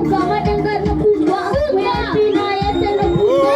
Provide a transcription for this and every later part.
Banget yang karena buka Pinaya sana buka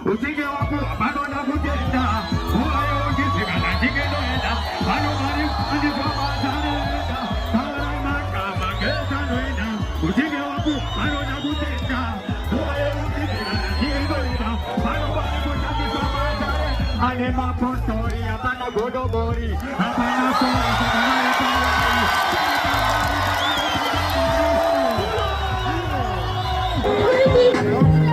Usige waku bado na kutenda uayo ngisiga na jigenoenda bado bari andizwa bazanenda tarai maka magesa noenda usige waku bado na kutenda uayo ngisiga na jigenoenda bado bari kutandizwa bazanenda ane mapostori apana godobori apana sori sakana Thank you.